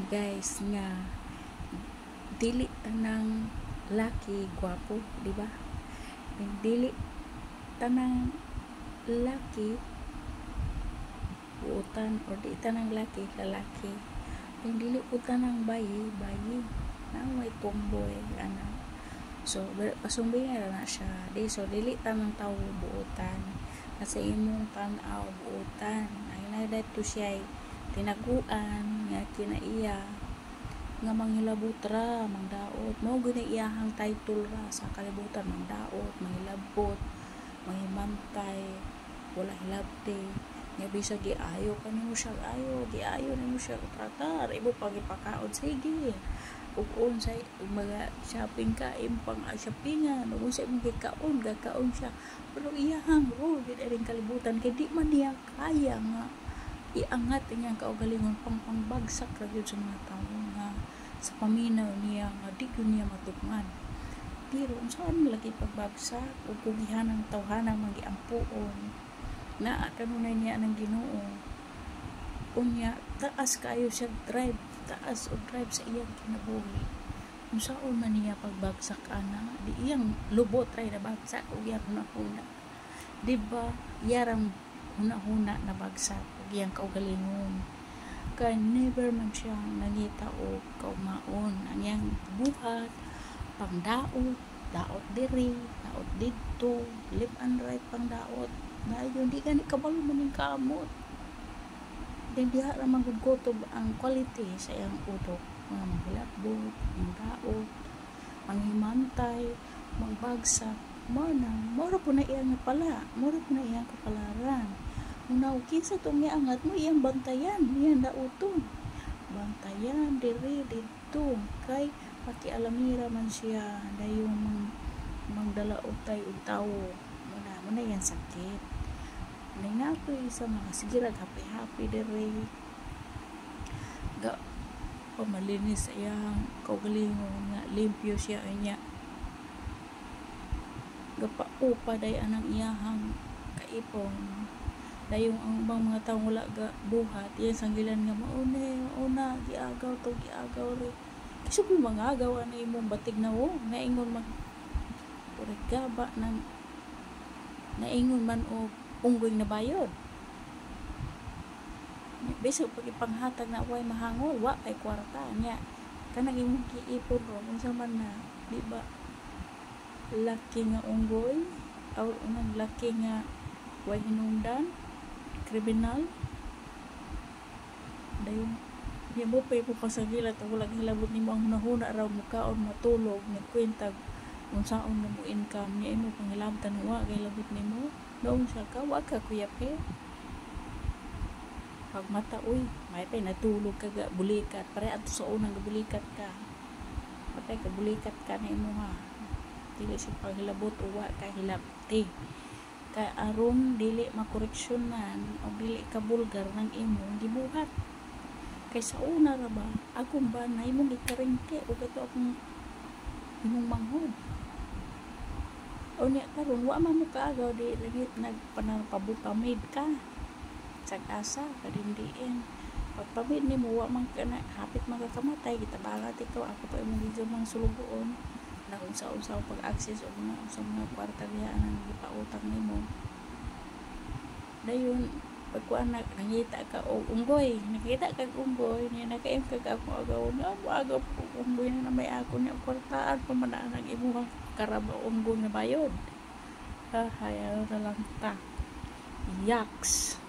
guys nga dili tanang laki gwapo, di ba? Dili tanang laki buotan or di tanang laki lalaki. Dili po tanang bayi na may tomboy ana. So pasumbay na siya. So dili tanang tawo buotan. Kasi imong tan-aw buotan. Ay na dito siya tinaguan nga kinaiya nga manghilabutra mangdaot mo guna iyahang title ra sa kalibutan, mangdaot manghilabot manghimantay wala hilabte nga bisag giayo kanimo siya giayo nimo siya tratar ibo pagipakaon sige ug unsay mga shopping ka impang shoppingan ug unsay imong gikaon gakaon siya pero iyahang rule gid ring kalibutan kay di man niya kaya nga iangat niya kaugalingon pangbagsak ra gyud sa mga tawo nga sa paminaw niya nga di gyud niya matugman. Pero unsaan lagi pagbagsak ug kugihanang tawhanang magiampuon na kanunay niya nang Ginoo. Unya taas kayo siya drive, taas og drive sa iyang kinabuhi. Unsaon man niya pagbagsak ana, di iyang lubot ray na bagsak ug iyang hunahuna. Diba? Iyang hunahuna na bagsak ug iyang kaugalingon. Kay never man siya nangita og kaumaon ang iyang buhat pangdaot, daot diri, daot didto, left and right pangdaot. Na yun di gani kabalo maning kamot. Then diha ra manggudgotob ang quality sa iyang utok, mga manghilabot, mangdaot, manghimantay, mangbagsak, mora po na iyang pala, mora po na iyang kapalaran. Unaw kinsa tong niangat mo iyang bantayan, iyang daoton. Bantayan diri didto kay pakialamira man siya dayon mangdala og tay og tawo. Muna yan sakit. Nay nato isa mga sige ra happy diri. Ga pamalinis iyang kaugalingon nga limpyo siya anya. Gapaupa day anang iyahang kaipon. Dayong ang mga tawo wala ga buhat yan sanggilan nga mauna giagaw ri kasi kung mga agaw na imong batig na nga ingon mag gaba ng naingon man o unggoy na bayod bisag pagipanghatag na way mahangol wa kay kwarta nya kanang imong giipon ro unsa man na di ba laki nga unggoy or unang laki nga way hinungdan kriminal dayon niya mo pa yung pasagila at walang hilabot ni mo ang hunahuna raw mukaon matulog nagkwentag unsaon na mo income niya mo pangilabtan wa kay labot ni mo noong siya ka wa ka kuyape pag mata uy may pa natulog ka ga bulikat pare ato sa unang bulikat ka patay ka bulikat ka na imo ha dili si panghilabot o wa ka hilabti kay aron dili makoreksyonan o dili ka bulgar ng imong gibuhat kay sa una ra ba akong ba na imong gikaringke o gato akong imong manghod o niya karon wa man mo kaagaw di lagi nagpanapabupamid ka sag asa kadindiin pagpamid nimo wa man kana hapit magakamatay gitabangat ikaw ako pa imong gigamang sulugoon na unsa-unsa pag-access o sa mga kwarta diha nang gipautang nimo dayon pagkuan nangita ka og unggoy nakita kag unggoy niya nakaim kag ako agaw na agaw unggoy na may ako niya kwartaan pamanaan ang imuhang karaba unggoy na bayod hayaw na lang ta yaks